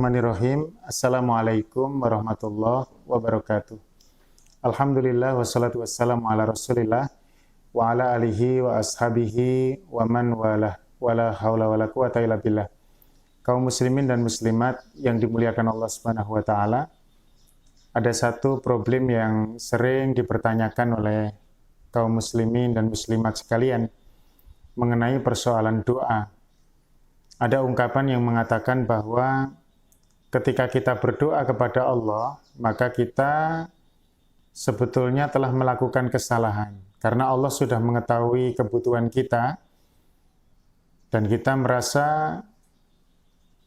Bismillahirrahmanirrahim. Assalamualaikum warahmatullahi wabarakatuh. Alhamdulillah wassalatu wassalamu ala Rasulillah wa ala alihi wa ashabihi wa man walah wala haula wala quwata illa billah. Kaum muslimin dan muslimat yang dimuliakan Allah Subhanahu wa taala. Ada satu problem yang sering dipertanyakan oleh kaum muslimin dan muslimat sekalian mengenai persoalan doa. Ada ungkapan yang mengatakan bahwa ketika kita berdoa kepada Allah, maka kita sebetulnya telah melakukan kesalahan. Karena Allah sudah mengetahui kebutuhan kita, dan kita merasa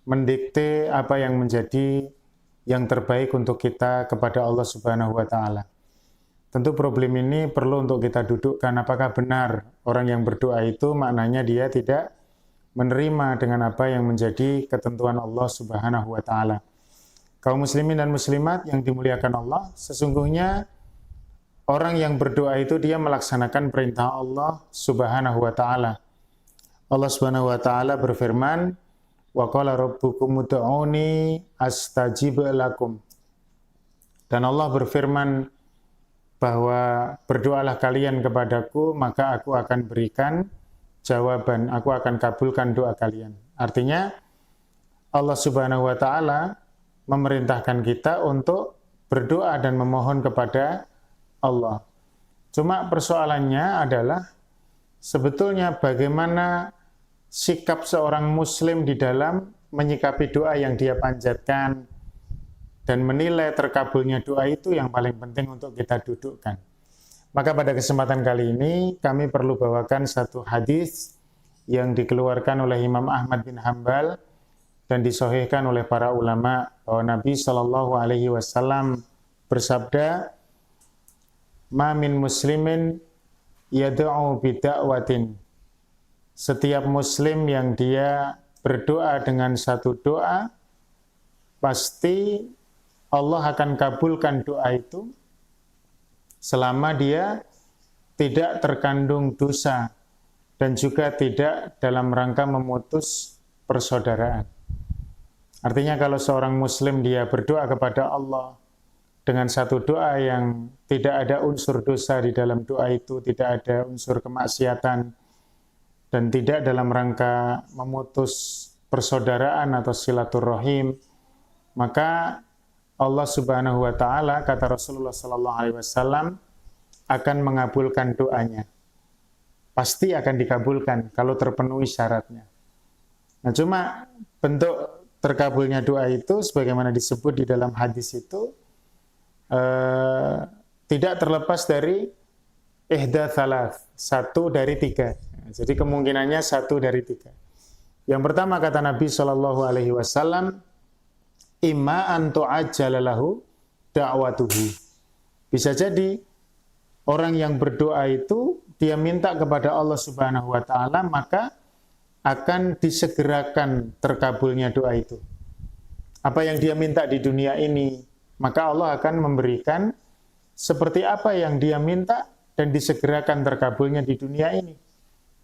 mendikte apa yang menjadi yang terbaik untuk kita kepada Allah Subhanahu wa Ta'ala. Tentu problem ini perlu untuk kita dudukkan, apakah benar orang yang berdoa itu maknanya dia tidak menerima dengan apa yang menjadi ketentuan Allah Subhanahu wa Ta'ala. Kaum muslimin dan muslimat yang dimuliakan Allah, sesungguhnya orang yang berdoa itu dia melaksanakan perintah Allah Subhanahu wa Ta'ala. Allah Subhanahu wa Ta'ala berfirman, "Wa qala rabbukum ud'uni astajib lakum." Dan Allah berfirman bahwa berdoalah kalian kepadaku, maka aku akan berikan jawaban, aku akan kabulkan doa kalian. Artinya Allah Subhanahu wa Ta'ala memerintahkan kita untuk berdoa dan memohon kepada Allah. Cuma persoalannya adalah sebetulnya bagaimana sikap seorang muslim di dalam menyikapi doa yang dia panjatkan dan menilai terkabulnya doa itu yang paling penting untuk kita dudukkan. Maka pada kesempatan kali ini kami perlu bawakan satu hadis yang dikeluarkan oleh Imam Ahmad bin Hanbal dan disahihkan oleh para ulama bahwa Nabi Shallallahu Alaihi Wasallam bersabda, "Ma min muslimin yad'u bida'watin." Setiap muslim yang dia berdoa dengan satu doa, pasti Allah akan kabulkan doa itu selama dia tidak terkandung dosa dan juga tidak dalam rangka memutus persaudaraan. Artinya kalau seorang muslim dia berdoa kepada Allah dengan satu doa yang tidak ada unsur dosa di dalam doa itu, tidak ada unsur kemaksiatan, dan tidak dalam rangka memutus persaudaraan atau silaturahim, maka Allah Subhanahu wa Ta'ala, kata Rasulullah sallallahu alaihi wasallam, akan mengabulkan doanya. Pasti akan dikabulkan kalau terpenuhi syaratnya. Nah, cuma bentuk terkabulnya doa itu sebagaimana disebut di dalam hadis itu tidak terlepas dari ihda thalath, satu dari tiga. Jadi kemungkinannya satu dari tiga. Yang pertama kata Nabi sallallahu alaihi wasallam, imma an tu'ajjala lahu da'watuhu. Bisa jadi orang yang berdoa itu dia minta kepada Allah Subhanahu wa Ta'ala, maka akan disegerakan terkabulnya doa itu. Apa yang dia minta di dunia ini, maka Allah akan memberikan seperti apa yang dia minta dan disegerakan terkabulnya di dunia ini.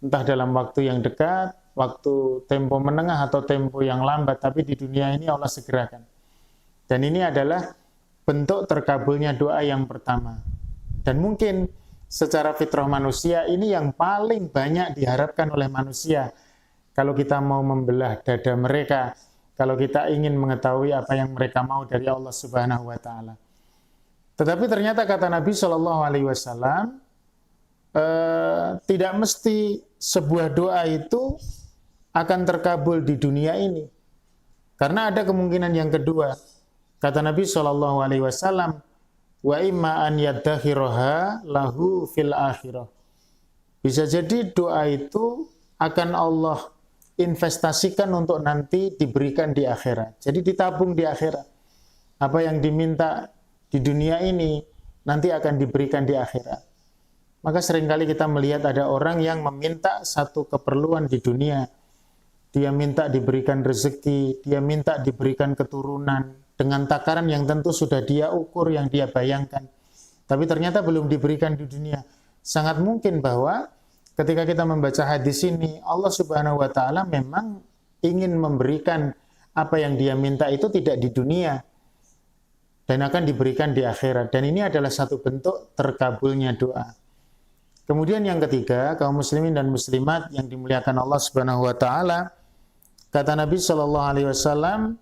Entah dalam waktu yang dekat, waktu tempo menengah atau tempo yang lambat, tapi di dunia ini Allah segerakan. Dan ini adalah bentuk terkabulnya doa yang pertama. Dan mungkin secara fitrah manusia ini yang paling banyak diharapkan oleh manusia. Kalau kita mau membelah dada mereka, kalau kita ingin mengetahui apa yang mereka mau dari Allah Subhanahu wa Ta'ala. Tetapi ternyata kata Nabi Shallallahu alaihi wasallam, tidak mesti sebuah doa itu akan terkabul di dunia ini. Karena ada kemungkinan yang kedua. Kata Nabi Shallallahu alaihi wasallam, wa imma an yaddakhiraha lahu fil akhirah. Bisa jadi doa itu akan Allah investasikan untuk nanti diberikan di akhirat. Jadi ditabung di akhirat. Apa yang diminta di dunia ini nanti akan diberikan di akhirat. Maka seringkali kita melihat ada orang yang meminta satu keperluan di dunia. Dia minta diberikan rezeki, dia minta diberikan keturunan dengan takaran yang tentu sudah dia ukur, yang dia bayangkan. Tapi ternyata belum diberikan di dunia. Sangat mungkin bahwa ketika kita membaca hadis ini, Allah Subhanahu wa Ta'ala memang ingin memberikan apa yang dia minta itu tidak di dunia dan akan diberikan di akhirat. Dan ini adalah satu bentuk terkabulnya doa. Kemudian yang ketiga, kaum muslimin dan muslimat yang dimuliakan Allah Subhanahu wa taala, kata Nabi sallallahu alaihi wasallam,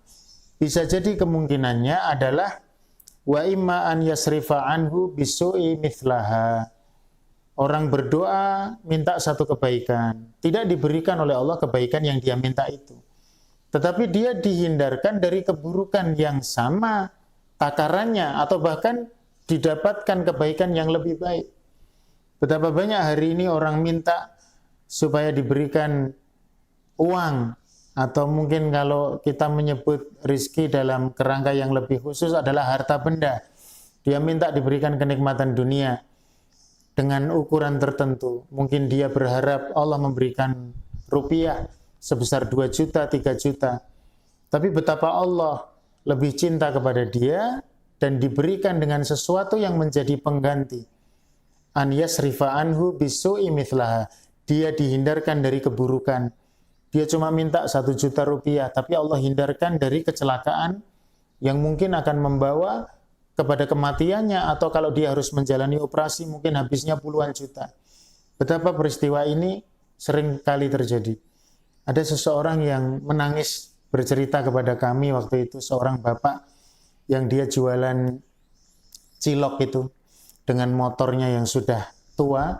bisa jadi kemungkinannya adalah wa imma an yasrifa anhu bisu'i mithlaha. Orang berdoa minta satu kebaikan, tidak diberikan oleh Allah kebaikan yang dia minta itu. Tetapi dia dihindarkan dari keburukan yang sama takarannya atau bahkan didapatkan kebaikan yang lebih baik. Betapa banyak hari ini orang minta supaya diberikan uang, atau mungkin kalau kita menyebut rizki dalam kerangka yang lebih khusus adalah harta benda. Dia minta diberikan kenikmatan dunia dengan ukuran tertentu. Mungkin dia berharap Allah memberikan rupiah sebesar 2 juta, 3 juta. Tapi betapa Allah lebih cinta kepada dia dan diberikan dengan sesuatu yang menjadi pengganti. An yasrifa anhu bisu'i mithlaha. Dia dihindarkan dari keburukan. Dia cuma minta 1 juta rupiah, tapi Allah hindarkan dari kecelakaan yang mungkin akan membawa kepada kematiannya, atau kalau dia harus menjalani operasi mungkin habisnya puluhan juta. Betapa peristiwa ini sering kali terjadi. Ada seseorang yang menangis bercerita kepada kami waktu itu, seorang bapak yang dia jualan cilok itu dengan motornya yang sudah tua.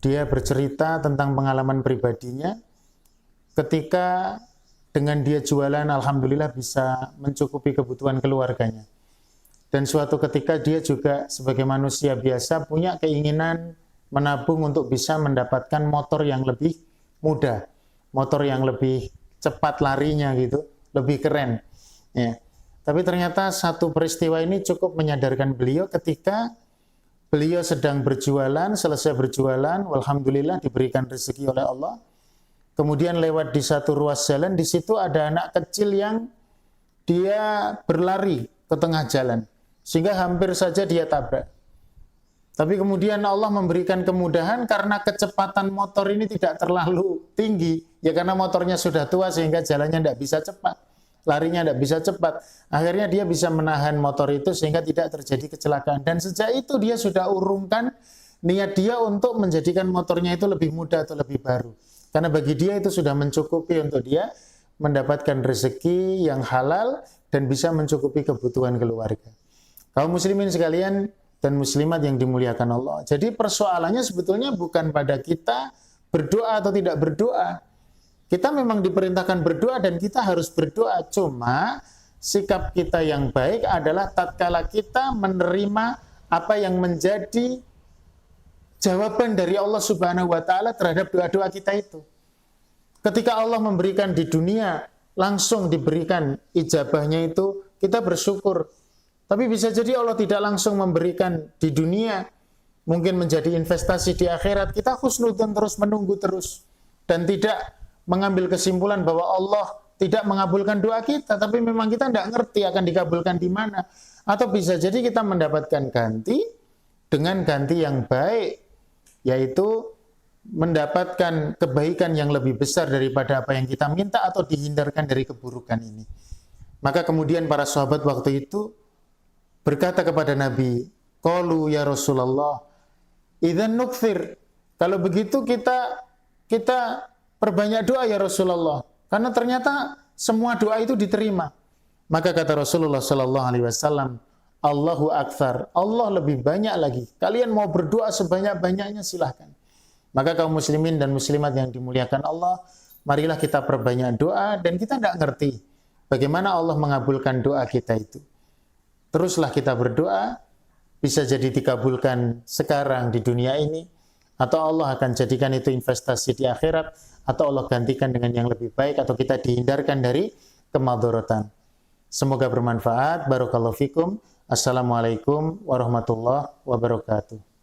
Dia bercerita tentang pengalaman pribadinya ketika dengan dia jualan alhamdulillah bisa mencukupi kebutuhan keluarganya. Dan suatu ketika dia juga sebagai manusia biasa punya keinginan menabung untuk bisa mendapatkan motor yang lebih mudah, motor yang lebih cepat larinya gitu, lebih keren. Ya. Tapi ternyata satu peristiwa ini cukup menyadarkan beliau ketika beliau sedang berjualan, selesai berjualan, alhamdulillah diberikan rezeki oleh Allah. Kemudian lewat di satu ruas jalan, di situ ada anak kecil yang dia berlari ke tengah jalan, sehingga hampir saja dia tabrak. Tapi kemudian Allah memberikan kemudahan karena kecepatan motor ini tidak terlalu tinggi. Ya karena motornya sudah tua sehingga jalannya tidak bisa cepat. Larinya tidak bisa cepat. Akhirnya dia bisa menahan motor itu sehingga tidak terjadi kecelakaan. Dan sejak itu dia sudah urungkan niat dia untuk menjadikan motornya itu lebih mudah atau lebih baru. Karena bagi dia itu sudah mencukupi untuk dia mendapatkan rezeki yang halal dan bisa mencukupi kebutuhan keluarga. Kaum muslimin sekalian dan muslimat yang dimuliakan Allah. Jadi persoalannya sebetulnya bukan pada kita berdoa atau tidak berdoa. Kita memang diperintahkan berdoa dan kita harus berdoa. Cuma sikap kita yang baik adalah tatkala kita menerima apa yang menjadi jawaban dari Allah Subhanahu wa taala terhadap doa-doa kita itu. Ketika Allah memberikan di dunia, langsung diberikan ijabahnya itu, kita bersyukur. Tapi bisa jadi Allah tidak langsung memberikan di dunia, mungkin menjadi investasi di akhirat. Kita husnudzon terus, menunggu terus, dan tidak mengambil kesimpulan bahwa Allah tidak mengabulkan doa kita, tapi memang kita tidak ngerti akan dikabulkan di mana. Atau bisa jadi kita mendapatkan ganti dengan ganti yang baik, yaitu mendapatkan kebaikan yang lebih besar daripada apa yang kita minta atau dihindarkan dari keburukan ini. Maka kemudian para sahabat waktu itu berkata kepada Nabi, qalu ya Rasulullah, idzan nukthir. Kalau begitu kita perbanyak doa ya Rasulullah, karena ternyata semua doa itu diterima. Maka kata Rasulullah sallallahu alaihi wasallam, Allahu aktsar, Allah lebih banyak lagi. Kalian mau berdoa sebanyak-banyaknya silahkan. Maka kaum muslimin dan muslimat yang dimuliakan Allah, marilah kita perbanyak doa dan kita tidak ngerti bagaimana Allah mengabulkan doa kita itu. Teruslah kita berdoa, bisa jadi dikabulkan sekarang di dunia ini, atau Allah akan jadikan itu investasi di akhirat, atau Allah gantikan dengan yang lebih baik, atau kita dihindarkan dari kemadharatan. Semoga bermanfaat. Barakallahu fikum. Assalamualaikum warahmatullahi wabarakatuh.